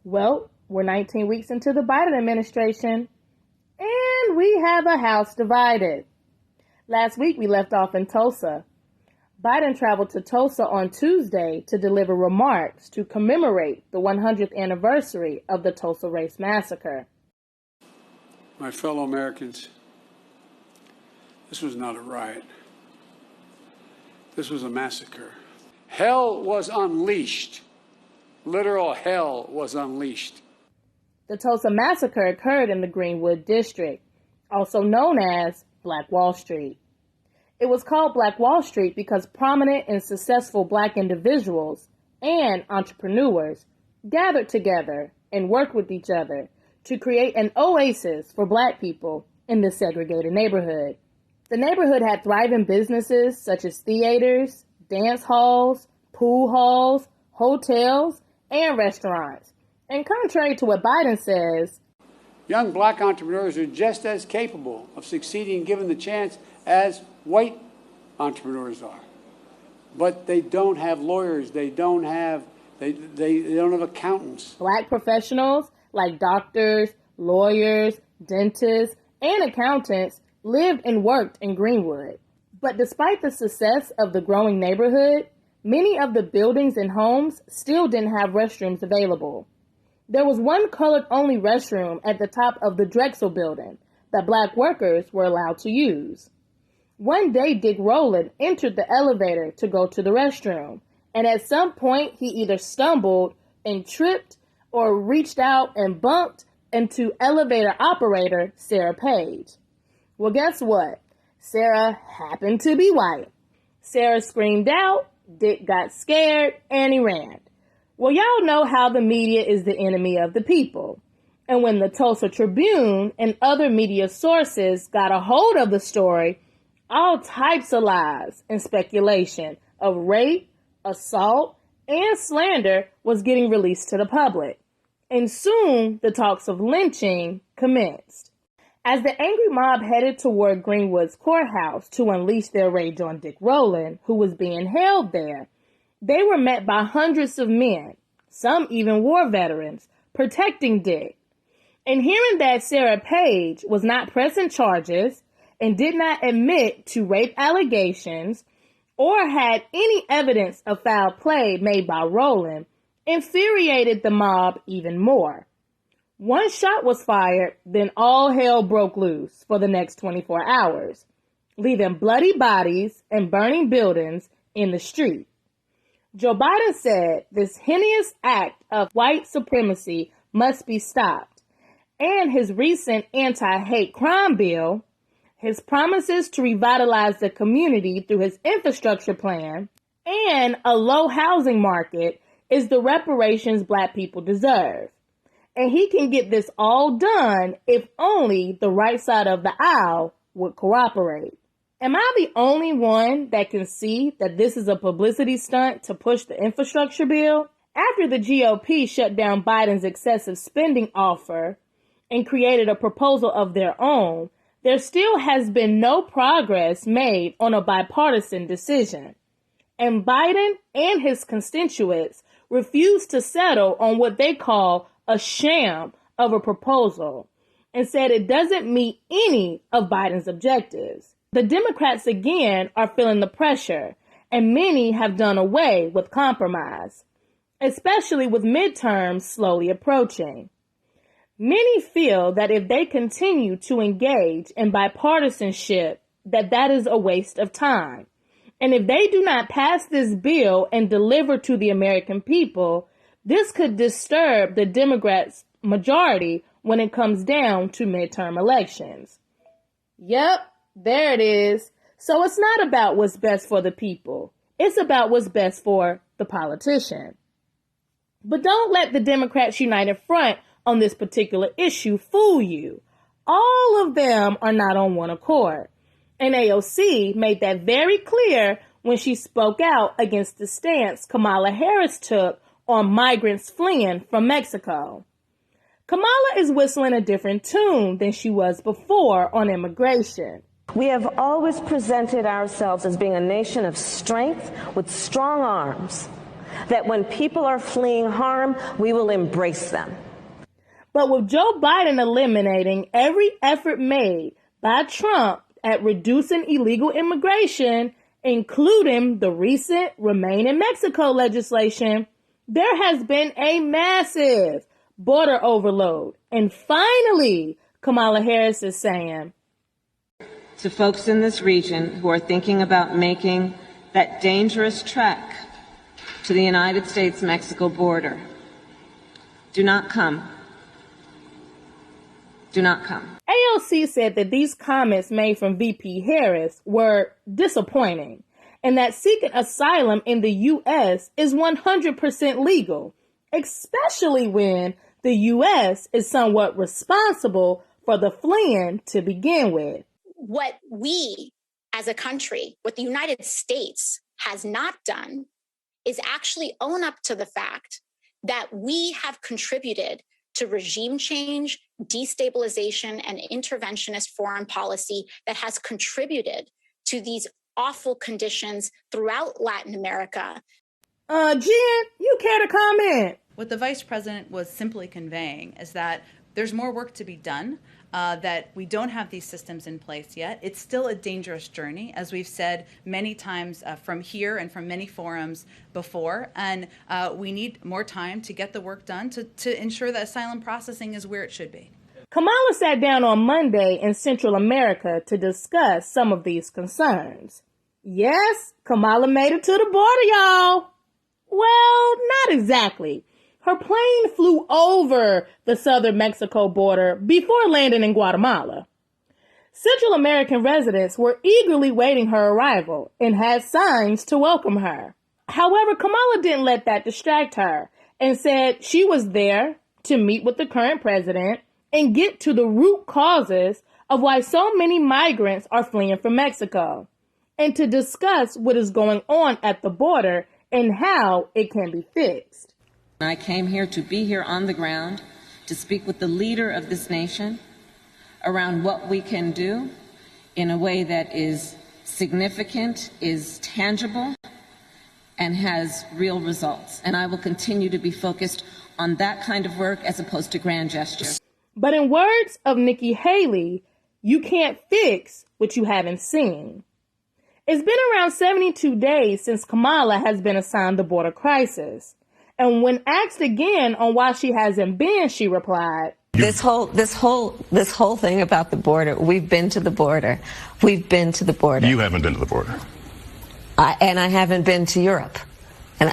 Well, we're 19 weeks into the Biden administration, and we have a House divided. Last week, we left off in Tulsa. Biden traveled to Tulsa on Tuesday to deliver remarks to commemorate the 100th anniversary of the Tulsa Race Massacre. My fellow Americans, this was not a riot. This was a massacre. Hell was unleashed. Literal hell was unleashed. The Tulsa Massacre occurred in the Greenwood District, also known as Black Wall Street. It was called Black Wall Street because prominent and successful Black individuals and entrepreneurs gathered together and worked with each other to create an oasis for Black people in this segregated neighborhood. The neighborhood had thriving businesses such as theaters, dance halls, pool halls, hotels, and restaurants. And contrary to what Biden says, young Black entrepreneurs are just as capable of succeeding given the chance as white entrepreneurs are. But they don't have lawyers, they don't have accountants. Black professionals like doctors, lawyers, dentists, and accountants lived and worked in Greenwood. But despite the success of the growing neighborhood, many of the buildings and homes still didn't have restrooms available. There was one colored-only restroom at the top of the Drexel building that Black workers were allowed to use. One day, Dick Rowland entered the elevator to go to the restroom, and at some point, he either stumbled and tripped or reached out and bumped into elevator operator Sarah Page. Well, guess what? Sarah happened to be white. Sarah screamed out, Dick got scared, and he ran. Well, y'all know how the media is the enemy of the people. And when the Tulsa Tribune and other media sources got a hold of the story, all types of lies and speculation of rape, assault, and slander was getting released to the public. And soon, the talks of lynching commenced. As the angry mob headed toward Greenwood's courthouse to unleash their rage on Dick Rowland, who was being held there, they were met by hundreds of men, some even war veterans, protecting Dick. And hearing that Sarah Page was not pressing charges and did not admit to rape allegations or had any evidence of foul play made by Rowland, infuriated the mob even more. One shot was fired, then all hell broke loose for the next 24 hours, leaving bloody bodies and burning buildings in the street. Joe Biden said this heinous act of white supremacy must be stopped, and his recent anti-hate crime bill, his promises to revitalize the community through his infrastructure plan, and a low housing market is the reparations Black people deserve. And he can get this all done if only the right side of the aisle would cooperate. Am I the only one that can see that this is a publicity stunt to push the infrastructure bill? After the GOP shut down Biden's excessive spending offer and created a proposal of their own, there still has been no progress made on a bipartisan decision. And Biden and his constituents refused to settle on what they call a sham of a proposal and said it doesn't meet any of Biden's objectives. The Democrats again are feeling the pressure, and many have done away with compromise, especially with midterms slowly approaching. Many feel that if they continue to engage in bipartisanship, that is a waste of time. And if they do not pass this bill and deliver to the American people, this could disturb the Democrats' majority when it comes down to midterm elections. Yep, there it is. So it's not about what's best for the people. It's about what's best for the politician. But don't let the Democrats United Front on this particular issue fool you. All of them are not on one accord. And AOC made that very clear when she spoke out against the stance Kamala Harris took on migrants fleeing from Mexico. Kamala is whistling a different tune than she was before on immigration. We have always presented ourselves as being a nation of strength with strong arms. that when people are fleeing harm, we will embrace them. But with Joe Biden eliminating every effort made by Trump at reducing illegal immigration, including the recent Remain in Mexico legislation, there has been a massive border overload. And finally, Kamala Harris is saying, to folks in this region who are thinking about making that dangerous trek to the United States-Mexico border, do not come. Do not come. AOC said that these comments made from VP Harris were disappointing and that seeking asylum in the U.S. is 100% legal, especially when the U.S. is somewhat responsible for the fleeing to begin with. What we as a country, what the United States has not done is actually own up to the fact that we have contributed to regime change, destabilization, and interventionist foreign policy that has contributed to these awful conditions throughout Latin America. Jen, you care to comment? What the vice president was simply conveying is that there's more work to be done, that we don't have these systems in place yet. It's still a dangerous journey, as we've said many times from here and from many forums before. And we need more time to get the work done to ensure that asylum processing is where it should be. Kamala sat down on Monday in Central America to discuss some of these concerns. Yes, Kamala made it to the border, y'all. Well, not exactly. Her plane flew over the southern Mexico border before landing in Guatemala. Central American residents were eagerly waiting her arrival and had signs to welcome her. However, Kamala didn't let that distract her and said she was there to meet with the current president and get to the root causes of why so many migrants are fleeing from Mexico, and to discuss what is going on at the border and how it can be fixed. I came here to be here on the ground to speak with the leader of this nation around what we can do in a way that is significant, is tangible, and has real results. And I will continue to be focused on that kind of work as opposed to grand gestures. But in words of Nikki Haley, you can't fix what you haven't seen. It's been around 72 days since Kamala has been assigned the border crisis. And when asked again on why she hasn't been, she replied, This whole thing about the border, we've been to the border. We've been to the border. You haven't been to the border. And I haven't been to Europe. And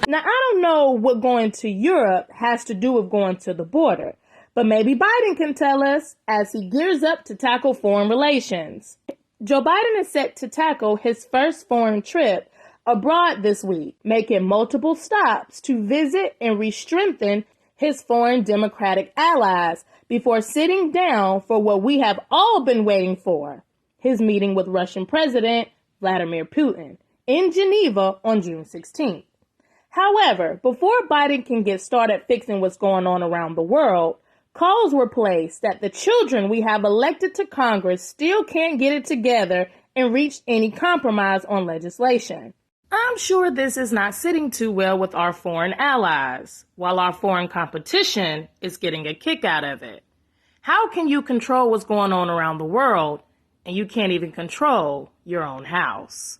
Now, I don't know what going to Europe has to do with going to the border, but maybe Biden can tell us as he gears up to tackle foreign relations. Joe Biden is set to tackle his first foreign trip abroad this week, making multiple stops to visit and re-strengthen his foreign democratic allies before sitting down for what we have all been waiting for, his meeting with Russian President Vladimir Putin in Geneva on June 16th. However, before Biden can get started fixing what's going on around the world, calls were placed that the children we have elected to Congress still can't get it together and reach any compromise on legislation. I'm sure this is not sitting too well with our foreign allies, while our foreign competition is getting a kick out of it. How can you control what's going on around the world and you can't even control your own house?